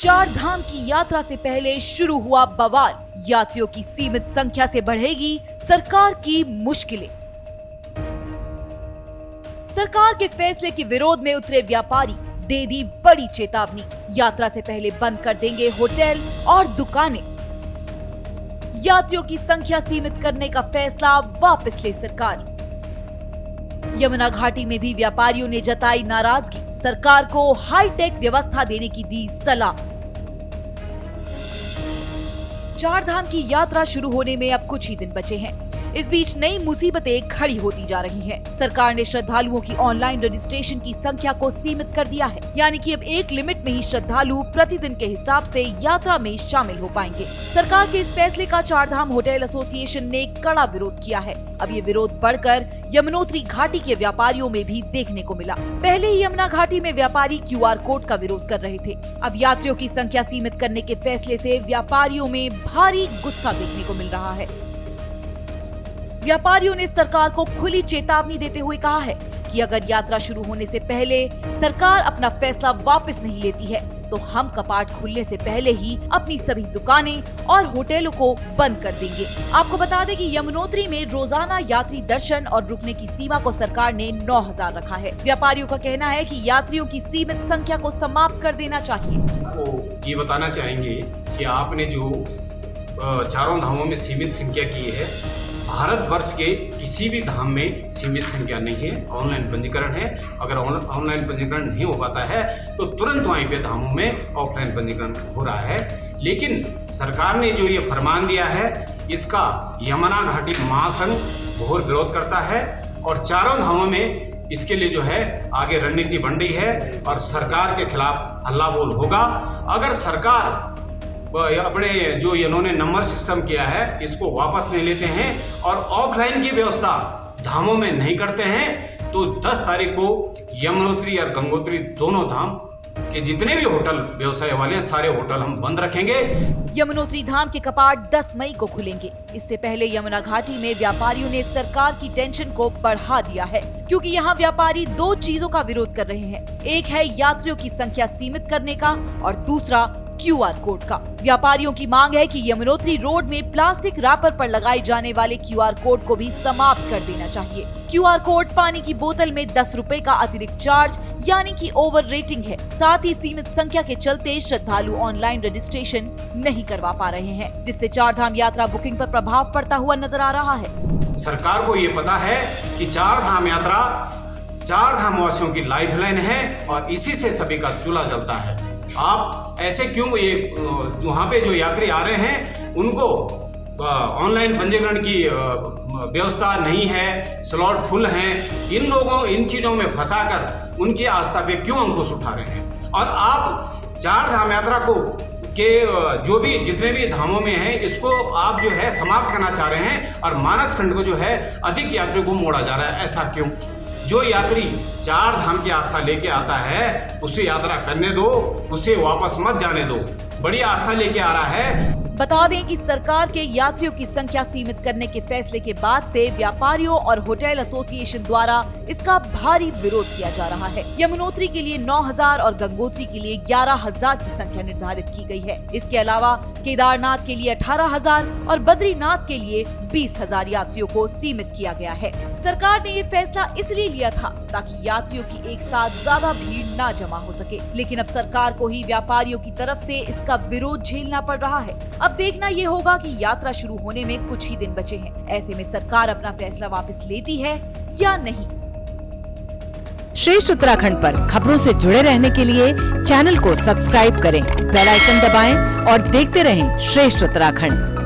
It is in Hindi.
चार धाम की यात्रा से पहले शुरू हुआ बवाल। यात्रियों की सीमित संख्या से बढ़ेगी सरकार की मुश्किलें। सरकार के फैसले के विरोध में उतरे व्यापारी, दे दी बड़ी चेतावनी। यात्रा से पहले बंद कर देंगे होटल और दुकानें। यात्रियों की संख्या सीमित करने का फैसला वापस ले सरकार। यमुना घाटी में भी व्यापारियों ने जताई नाराजगी। सरकार को हाईटेक व्यवस्था देने की दी सलाह। चार धाम की यात्रा शुरू होने में अब कुछ ही दिन बचे हैं। इस बीच नई मुसीबतें खड़ी होती जा रही हैं। सरकार ने श्रद्धालुओं की ऑनलाइन रजिस्ट्रेशन की संख्या को सीमित कर दिया है, यानी कि अब एक लिमिट में ही श्रद्धालु प्रतिदिन के हिसाब से यात्रा में शामिल हो पाएंगे। सरकार के इस फैसले का चार धाम होटल एसोसिएशन ने कड़ा विरोध किया है। अब ये विरोध बढ़कर यमुनोत्री घाटी के व्यापारियों में भी देखने को मिला। पहले ही यमुना घाटी में व्यापारी QR कोड का विरोध कर रहे थे। अब यात्रियों की संख्या सीमित करने के फैसले से व्यापारियों में भारी गुस्सा देखने को मिल रहा है। व्यापारियों ने सरकार को खुली चेतावनी देते हुए कहा है कि अगर यात्रा शुरू होने से पहले सरकार अपना फैसला वापस नहीं लेती है तो हम कपाट खुलने से पहले ही अपनी सभी दुकानें और होटलों को बंद कर देंगे। आपको बता दें कि यमुनोत्री में रोजाना यात्री दर्शन और रुकने की सीमा को सरकार ने 9000 रखा है। व्यापारियों का कहना है कि यात्रियों की सीमित संख्या को समाप्त कर देना चाहिए। तो ये बताना चाहेंगे कि आपने जो चारों धामों में सीमित संख्या की है, भारतवर्ष के किसी भी धाम में सीमित संख्या नहीं है, ऑनलाइन पंजीकरण है। अगर ऑनलाइन पंजीकरण नहीं हो पाता है तो तुरंत वहीं पे धामों में ऑफलाइन पंजीकरण हो रहा है। लेकिन सरकार ने जो ये फरमान दिया है, इसका यमुना घाटी महासंघ घोर विरोध करता है और चारों धामों में इसके लिए जो है आगे रणनीति बन रही है और सरकार के खिलाफ हल्ला बोल होगा। अगर सरकार अपने जो इन्होंने नंबर सिस्टम किया है इसको वापस नहीं लेते हैं और ऑफलाइन की व्यवस्था धामों में नहीं करते हैं तो 10 तारीख को यमुनोत्री और गंगोत्री दोनों धाम के जितने भी होटल व्यवसाय वाले हैं सारे होटल हम बंद रखेंगे। यमुनोत्री धाम के कपाट 10 मई को खुलेंगे। इससे पहले यमुना घाटी में व्यापारियों ने सरकार की टेंशन को बढ़ा दिया है, क्योंकि यहाँ व्यापारी दो चीजों का विरोध कर रहे हैं। एक है यात्रियों की संख्या सीमित करने का और दूसरा QR कोड का। व्यापारियों की मांग है कि यमुनोत्री रोड में प्लास्टिक रैपर पर लगाए जाने वाले QR कोड को भी समाप्त कर देना चाहिए। QR कोड पानी की बोतल में 10 रुपए का अतिरिक्त चार्ज यानी कि ओवर रेटिंग है। साथ ही सीमित संख्या के चलते श्रद्धालु ऑनलाइन रजिस्ट्रेशन नहीं करवा पा रहे हैं, जिससे चार धाम यात्रा बुकिंग पर प्रभाव पड़ता हुआ नजर आ रहा है। सरकार को ये पता है कि चार धाम यात्रा चार धाम वासियों की लाइफलाइन है और इसी से सभी का चूल्हा जलता है। आप ऐसे क्यों ये वहाँ पे जो यात्री आ रहे हैं उनको ऑनलाइन पंजीकरण की व्यवस्था नहीं है, स्लॉट फुल हैं, इन चीज़ों में फंसाकर उनकी आस्था पे क्यों अंकुश उठा रहे हैं? और आप चार धाम यात्रा को के जो भी जितने भी धामों में हैं इसको आप जो है समाप्त करना चाह रहे हैं और मानस खंड को जो है अधिक यात्रियों को मोड़ा जा रहा है। ऐसा क्यों? जो यात्री चार धाम की आस्था लेके आता है उसे यात्रा करने दो, उसे वापस मत जाने दो। बड़ी आस्था लेके आ रहा है। बता दें कि सरकार के यात्रियों की संख्या सीमित करने के फैसले के बाद से व्यापारियों और होटल एसोसिएशन द्वारा इसका भारी विरोध किया जा रहा है। यमुनोत्री के लिए 9000 और गंगोत्री के लिए 11000 की संख्या निर्धारित की गई है। इसके अलावा केदारनाथ के लिए 18000 और बद्रीनाथ के लिए 20000 यात्रियों को सीमित किया गया है। सरकार ने ये फैसला इसलिए लिया था ताकि यात्रियों की एक साथ ज्यादा भीड़ न जमा हो सके, लेकिन अब सरकार को ही व्यापारियों की तरफ से इसका विरोध झेलना पड़ रहा है। अब देखना ये होगा कि यात्रा शुरू होने में कुछ ही दिन बचे हैं। ऐसे में सरकार अपना फैसला वापस लेती है या नहीं। श्रेष्ठ उत्तराखंड पर खबरों से जुड़े रहने के लिए चैनल को सब्सक्राइब करें, बेल आइकन दबाएं और देखते रहें श्रेष्ठ उत्तराखंड।